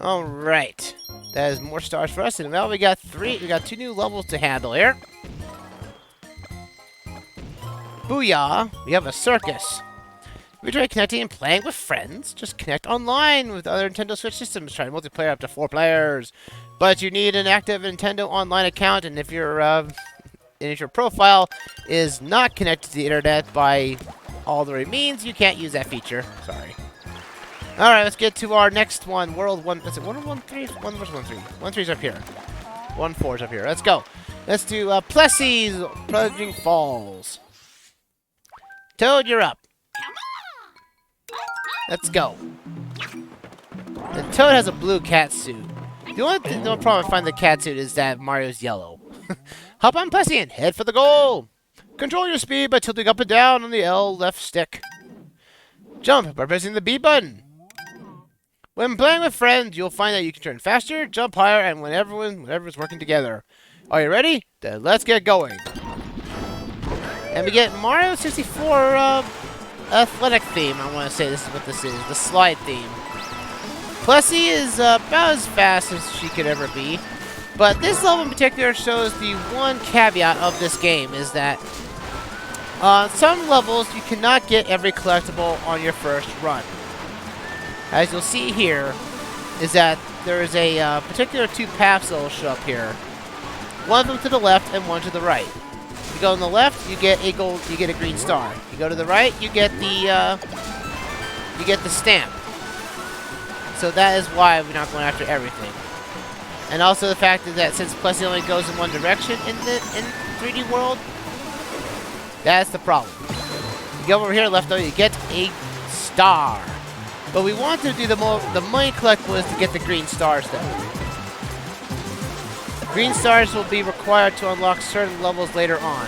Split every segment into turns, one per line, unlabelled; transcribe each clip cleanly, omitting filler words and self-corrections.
Alright. That is more stars for us, and well, we got 2 new levels to handle here. Booyah! We have a circus. If you try connecting and playing with friends, just connect online with other Nintendo Switch systems. Try multiplayer up to 4 players. But you need an active Nintendo Online account, and if your profile is not connected to the internet by all the right means, you can't use that feature. Sorry. Alright, let's get to our next one. World 1. Is it 1 or 1 3? 1 versus 1 3. 1 3's up here. 1 4's up here. Let's go. Let's do Plessys Pledge Falls. Toad, you're up. Let's go. The Toad has a blue cat suit. The only problem I find the cat suit is that Mario's yellow. Hop on Plessy and head for the goal. Control your speed by tilting up and down on the L left stick. Jump by pressing the B button. When playing with friends, you'll find that you can turn faster, jump higher, and when everyone's working together. Are you ready? Then let's get going. And we get Mario 64 athletic theme. I want to say this is what this is. The slide theme. Plessy is about as fast as she could ever be. But this level in particular shows the one caveat of this game is that on some levels you cannot get every collectible on your first run. As you'll see here, is that there is a particular 2 paths that will show up here. One of them to the left and one to the right. If you go on the left, you get a gold. You get a green star. You go to the right, you get the stamp. So that is why we're not going after everything. And also the fact is that since Plessy only goes in one direction in 3D World, that's the problem. You go over here left though, you get a star. But we want to do the money collectible is to get the green stars though. Green stars will be required to unlock certain levels later on.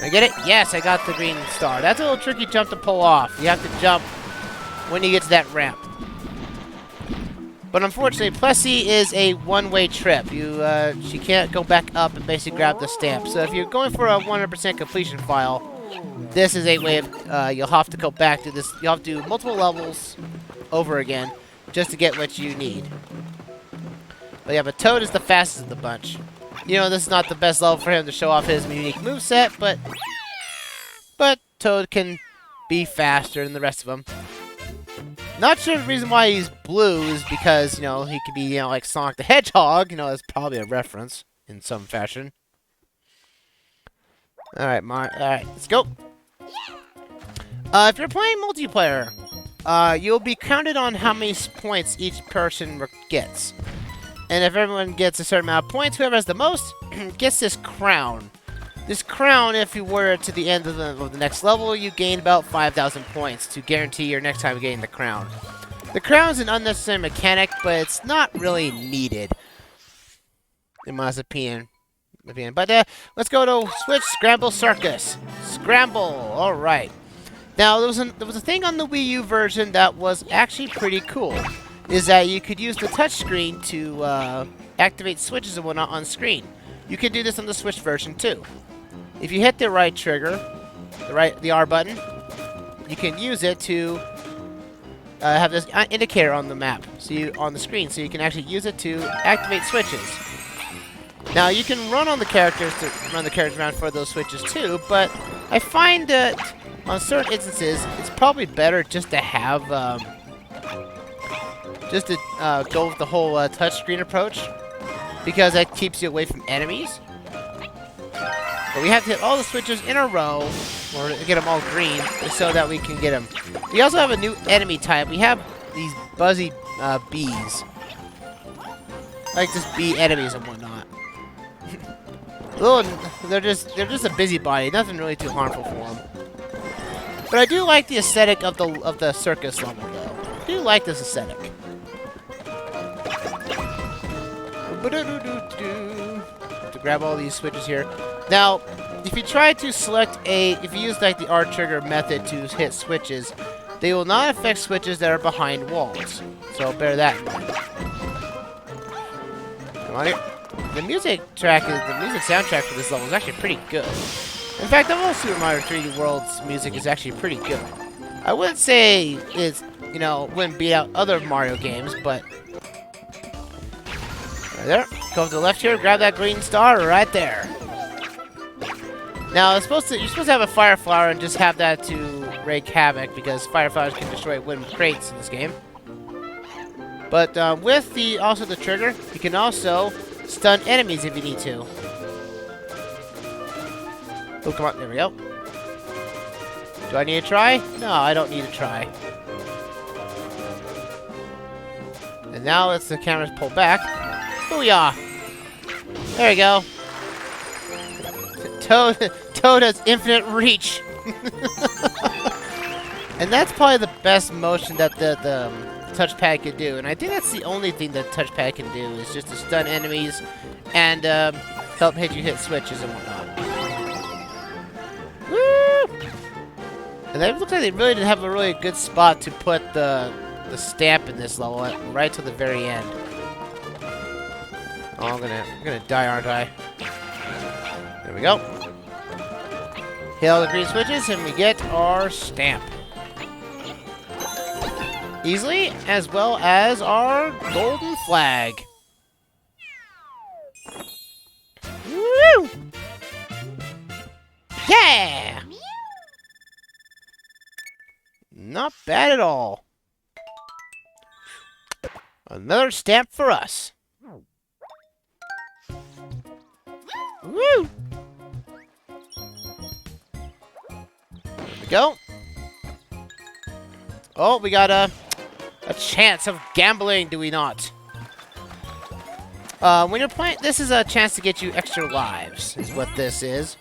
I get it? Yes, I got the green star. That's a little tricky jump to pull off. You have to jump when you get to that ramp. But unfortunately, Plessy is a one-way trip. She can't go back up and basically grab the stamp. So if you're going for a 100% completion file, this is a way of, you'll have to go back to this. You'll have to do multiple levels over again just to get what you need. But yeah, but Toad is the fastest of the bunch. You know, this is not the best level for him to show off his unique moveset, but Toad can be faster than the rest of them. Not sure the reason why he's blue is because, you know, he could be, you know, like Sonic the Hedgehog. You know, that's probably a reference in some fashion. Alright, let's go. If you're playing multiplayer, you'll be counted on how many points each person gets. And if everyone gets a certain amount of points, whoever has the most gets this crown. This crown, if you were to the end of the next level, you gain about 5,000 points to guarantee your next time getting the crown. The crown is an unnecessary mechanic, but it's not really needed, in my opinion. But let's go to Switch Scramble Circus. Scramble, all right. Now there was a thing on the Wii U version that was actually pretty cool. Is that you could use the touchscreen to activate switches and whatnot on screen. You can do this on the Switch version too. If you hit the right trigger, the R button, you can use it to have this indicator on the map, on the screen, so you can actually use it to activate switches. Now you can run the characters around for those switches too, but I find that on certain instances it's probably better just to have go with the whole touchscreen approach, because that keeps you away from enemies. But we have to hit all the switches in a row, or get them all green, so that we can get them. We also have a new enemy type. We have these buzzy bees, like just bee enemies and whatnot. They're just a busybody. Nothing really too harmful for them. But I do like the aesthetic of the circus level, though. I do like this aesthetic. To grab all these switches here. Now, if you try to if you use like the R trigger method to hit switches, they will not affect switches that are behind walls. So bear that in mind. Come on here. The music soundtrack for this level is actually pretty good. In fact, the whole Super Mario 3D World's music is actually pretty good. I wouldn't say it's, wouldn't beat out other Mario games, but right there. Go to the left here, grab that green star right there. Now, you're supposed to have a fire flower and just have that to wreak havoc, because fire flowers can destroy wooden crates in this game. But with also the trigger, you can also stun enemies if you need to. Oh, come on, there we go. Do I need to try? No, I don't need to try. And now let's the cameras pull back. Booyah! There we go. Toad has infinite reach. And that's probably the best motion that the touchpad can do. And I think that's the only thing that touchpad can do, is just to stun enemies and help hit switches and whatnot. Woo! And it looks like they really didn't have a really good spot to put the stamp in this level, right to the very end. Oh, I'm gonna die, aren't I? There we go. Hit all the green switches, and we get our stamp. Easily, as well as our golden flag. Woo! Yeah! Not bad at all. Another stamp for us. Woo! There we go. Oh, we got a chance of gambling, do we not? When you're playing, this is a chance to get you extra lives, is what this is.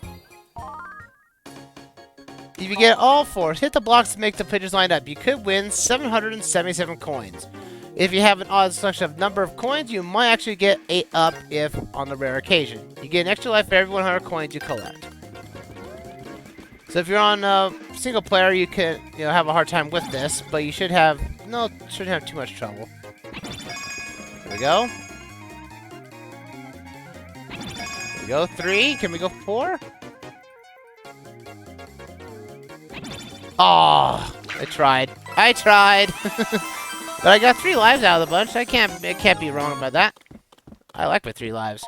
If you get all four, hit the blocks to make the pitchers line up. You could win 777 coins. If you have an odd selection of number of coins, you might actually get 8 up if on the rare occasion. You get an extra life for every 100 coins you collect. So if you're on single player, you could have a hard time with this, but you shouldn't have too much trouble. There we go. There we go. 3. Can we go 4? Oh, I tried. But I got 3 lives out of the bunch. I can't be wrong about that. I like my 3 lives.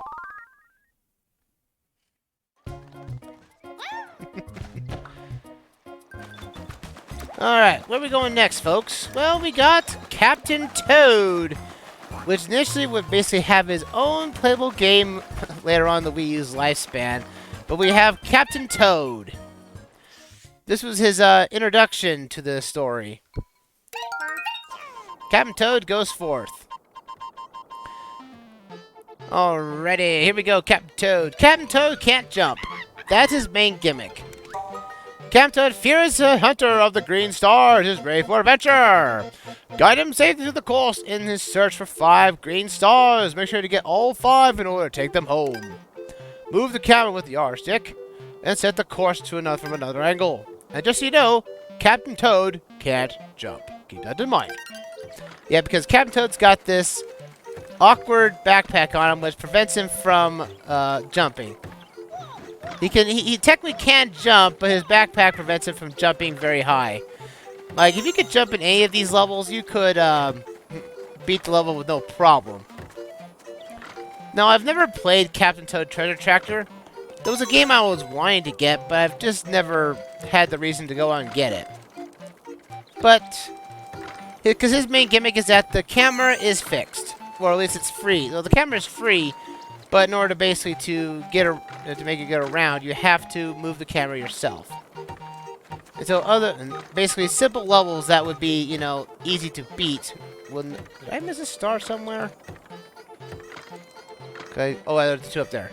Alright, where are we going next, folks? Well, we got Captain Toad, which initially would basically have his own playable game later on in the Wii U's lifespan. But we have Captain Toad. This was his introduction to the story. Captain Toad goes forth. Alrighty, here we go, Captain Toad. Captain Toad can't jump. That's his main gimmick. Captain Toad, fearless hunter of the green stars, is ready for adventure. Guide him safely to the course in his search for 5 green stars. Make sure to get all 5 in order to take them home. Move the camera with the R stick and set the course to from another angle. And just so you know, Captain Toad can't jump. Keep that in mind. Yeah, because Captain Toad's got this awkward backpack on him, which prevents him from jumping. He technically can jump, but his backpack prevents him from jumping very high. Like, if you could jump in any of these levels, you could beat the level with no problem. Now, I've never played Captain Toad Treasure Tractor. It was a game I was wanting to get, but I've just never had the reason to go out and get it. But, because his main gimmick is that the camera is fixed. Or at least it's free. Well, the camera is free, but in order to basically to make it get around, you have to move the camera yourself. And so basically simple levels that would be, easy to beat. Did I miss a star somewhere? Okay. Oh, there's 2 up there.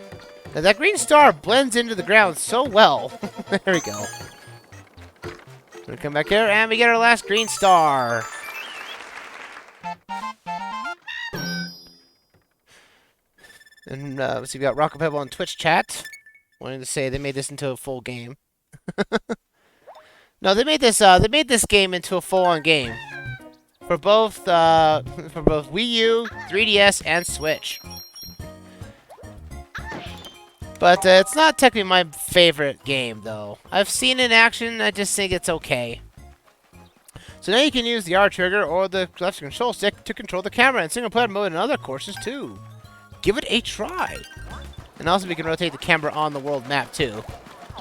Now that green star blends into the ground so well. There we go. We're gonna come back here, and we get our last green star. And let's see, we got Rocco Pebble on Twitch chat, wanting to say they made this into a full game. No, they made this game into a full-on game for both Wii U, 3DS, and Switch. But it's not technically my favorite game, though. I've seen it in action, I just think it's okay. So now you can use the R trigger or the left control stick to control the camera in single player mode and other courses, too. Give it a try. And also we can rotate the camera on the world map, too.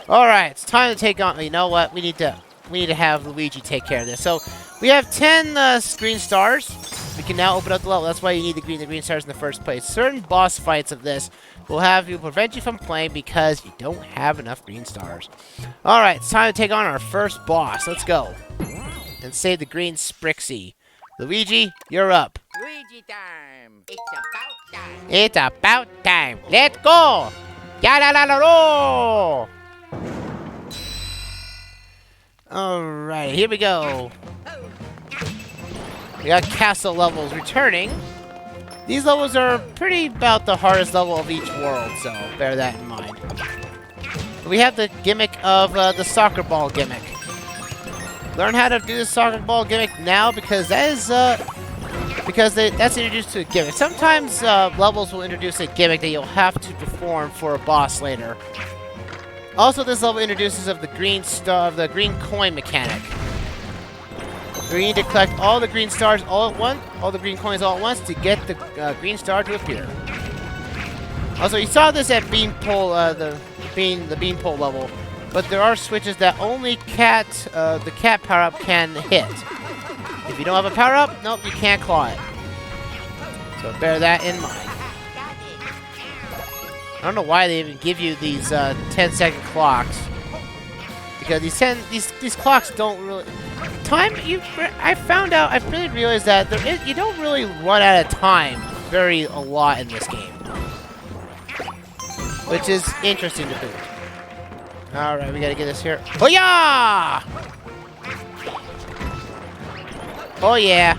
Alright, it's time to take on... You know what? We need to have Luigi take care of this. So, we have 10 green stars. We can now open up the level. That's why you need the green stars in the first place. Certain boss fights of this will prevent you from playing because you don't have enough green stars. Alright, it's time to take on our first boss. Let's go. And save the green Sprixie. Luigi, you're up.
Luigi time! It's about time!
It's about time. Let's go! Ya-la-la-la-lo! Alright, here we go. We got castle levels returning. These levels are pretty about the hardest level of each world, so bear that in mind. We have the gimmick of the soccer ball gimmick. Learn how to do the soccer ball gimmick now because that is that's introduced to a gimmick. Sometimes levels will introduce a gimmick that you'll have to perform for a boss later. Also, this level introduces of the green coin mechanic. We need to collect all the green stars all at once, all the green coins all at once to get the green star to appear. Also, you saw this at Beanpole, the Beanpole level, but there are switches that only the cat power-up can hit. If you don't have a power-up, nope, you can't claw it. So bear that in mind. I don't know why they even give you these 10-second clocks, because these clocks don't really I've really realized that you don't really run out of time a lot in this game, which is interesting to boot. All right, we gotta get this here. Oh yeah! Oh yeah!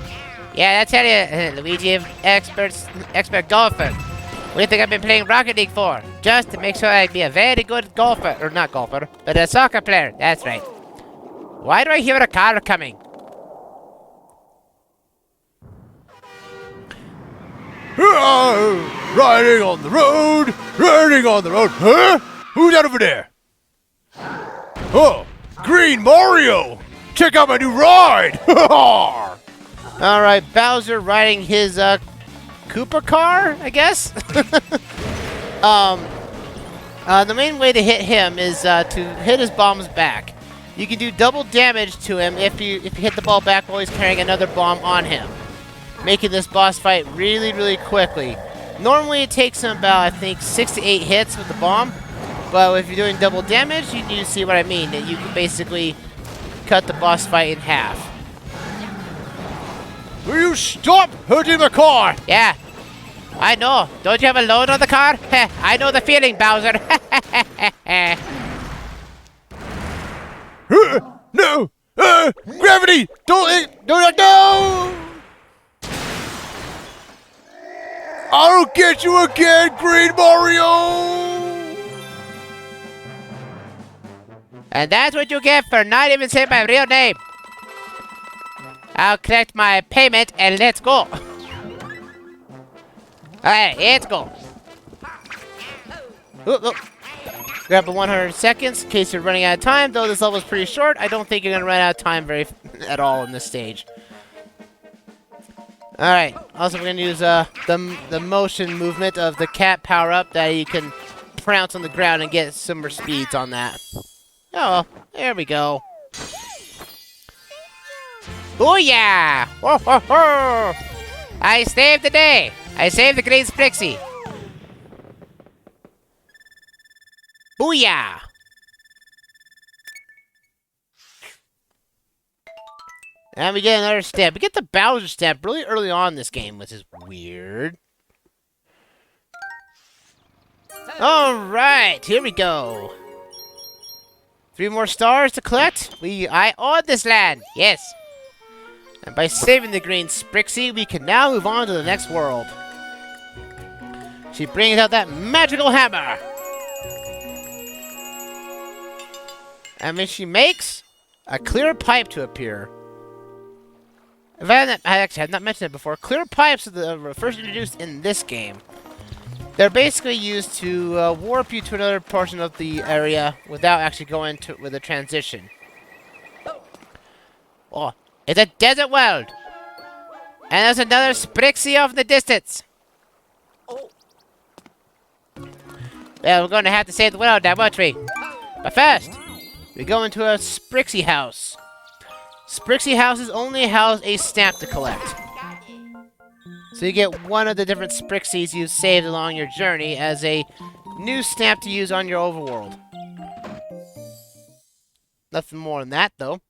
Yeah, I tell you, Luigi, expert golfer. What do you think I've been playing Rocket League for? Just to make sure I'd be a very good golfer. Or not golfer, but a soccer player. That's right. Why do I hear a car coming?
Riding on the road, Huh? Who's that over there? Oh, Green Mario! Check out my new ride!
Alright, Bowser riding his, Koopa car, I guess? The main way to hit him is, to hit his bombs back. You can do double damage to him if you hit the ball back while he's carrying another bomb on him, making this boss fight really, really quickly. Normally it takes him about, I think, 6 to 8 hits with the bomb, but if you're doing double damage, you see what I mean, that you can basically cut the boss fight in half.
Will you stop hurting the car?
Yeah, I know. Don't you have a load on the car? Heh, I know the feeling, Bowser.
No! Gravity! No! I'll get you again, Green Mario!
And that's what you get for not even saying my real name. I'll collect my payment and let's go. Alright, let's go. Ooh. Grab the 100 seconds in case you're running out of time. Though this level is pretty short, I don't think you're going to run out of time at all in this stage. Alright, also we're going to use the motion movement of the cat power-up that you can prounce on the ground and get some more speeds on that. Oh, there we go. Oh yeah! Ho, ho, ho. I saved the day! I saved the green Sprixie! Booyah! And we get another stamp. We get the Bowser stamp really early on in this game, which is weird. Alright, here we go. 3 more stars to collect. I own this land. Yes. And by saving the green Sprixie, we can now move on to the next world. She brings out that magical hammer. And then she makes a clear pipe to appear. I actually have not mentioned it before. Clear pipes are first introduced in this game. They're basically used to warp you to another portion of the area without actually going to with a transition. Oh, it's a desert world! And there's another Sprixie off in the distance!
Oh.
Well, we're going to have to save the world now, won't we? But first, we go into a Sprixie house. Sprixie houses only house a stamp to collect. So you get one of the different Sprixies you saved along your journey as a new stamp to use on your overworld. Nothing more than that, though.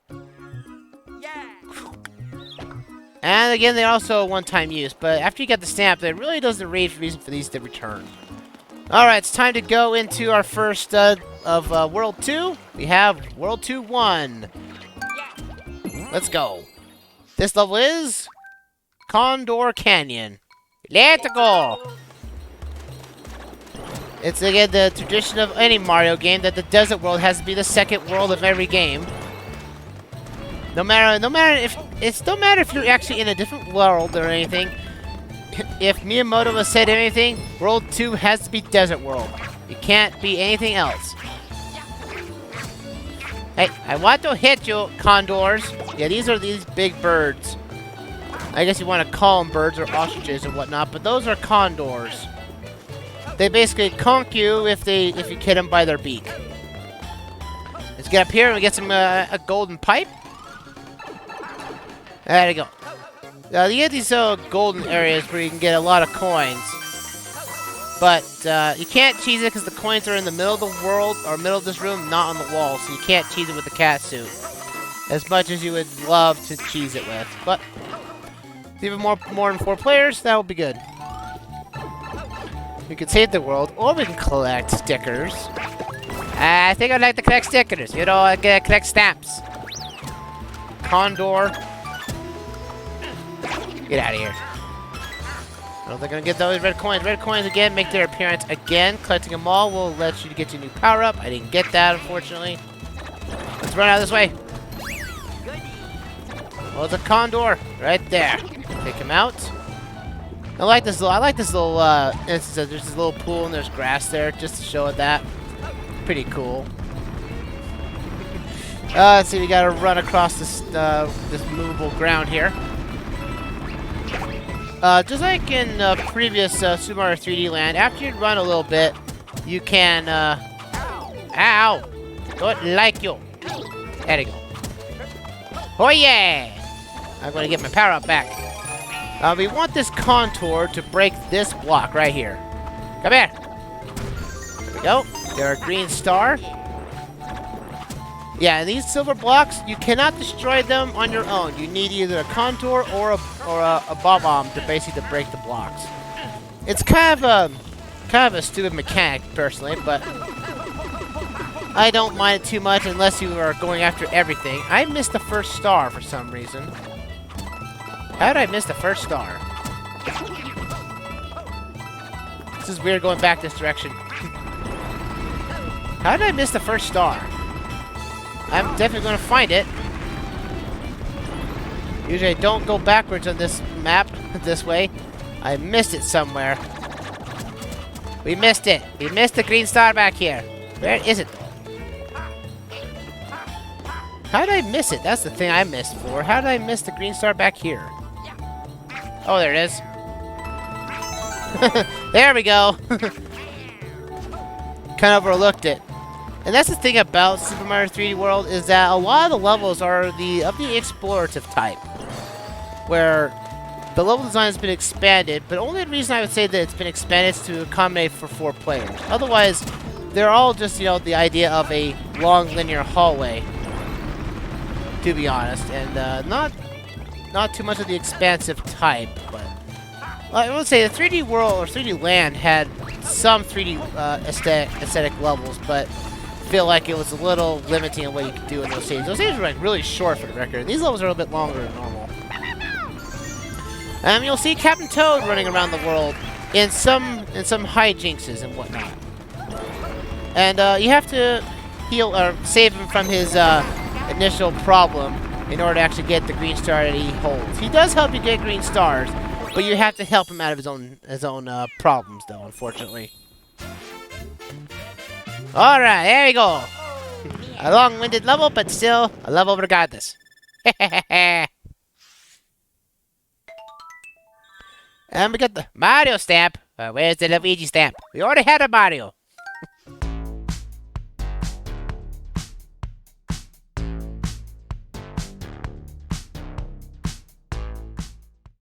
And again, they're also a one-time use, but after you get the stamp, there really doesn't reason for these to return. Alright, it's time to go into our first of World 2. We have World 2 1. Let's go. This level is Condor Canyon. Let's go! It's again the tradition of any Mario game that the desert world has to be the second world of every game. No matter if you're actually in a different world or anything. If Miyamoto has said anything, World 2 has to be Desert World. It can't be anything else. Hey, I want to hit you, condors. Yeah, these are these big birds. I guess you want to call them birds or ostriches or whatnot, but those are condors. They basically conk you if you hit them by their beak. Let's get up here and we get some a golden pipe. There we go. You get these golden areas where you can get a lot of coins. But you can't cheese it because the coins are in the middle of the world, or middle of this room, not on the wall. So you can't cheese it with the cat suit. As much as you would love to cheese it with. But even more than 4 players, that would be good. We can save the world, or we can collect stickers. I think I'd like to collect stickers. You know, I can collect stamps. Condor. Get out of here. Oh, they're gonna get those red coins. Red coins again make their appearance again. Collecting them all will let you get your new power up. I didn't get that, unfortunately. Let's run out this way. Oh, it's a condor right there. Take him out. I like this little instance. There's this little pool and there's grass there, just to show it that. Pretty cool. Let's see. We gotta run across this movable ground here. Just like in previous Super Mario 3D Land, after you run a little bit, you can, ow! Don't like you. There we go. Oh yeah! I'm gonna get my power up back. We want this contour to break this block right here. Come here. There we go. There's a green star. Yeah, and these silver blocks, you cannot destroy them on your own. You need either a contour or a bomb to basically break the blocks. It's kind of a stupid mechanic, personally, but I don't mind it too much unless you are going after everything. I missed the first star for some reason. How did I miss the first star? This is weird going back this direction. How did I miss the first star? I'm definitely going to find it. Usually I don't go backwards on this map this way. I missed it somewhere. We missed it. We missed the green star back here. Where is it? How did I miss it? That's the thing I missed for. How did I miss the green star back here? Oh, there it is. There we go. Kind of overlooked it. And that's the thing about Super Mario 3D World is that a lot of the levels are of the explorative type, where the level design has been expanded, but only the reason I would say that it's been expanded is to accommodate for 4 players. Otherwise, they're all just, you know, the idea of a long linear hallway, to be honest, and not too much of the expansive type, but I would say the 3D World or 3D Land had some 3D aesthetic levels, but feel like it was a little limiting on what you could do in those stages. Those stages were like really short for the record. These levels are a little bit longer than normal. You'll see Captain Toad running around the world in some hijinks and whatnot. And you have to heal or save him from his initial problem in order to actually get the green star that he holds. He does help you get green stars, but But you have to help him out of his own problems, though. Unfortunately. All right, there we go. A long-winded level, but still a level regardless. And we got the Mario stamp. Where's the Luigi stamp? We already had a Mario.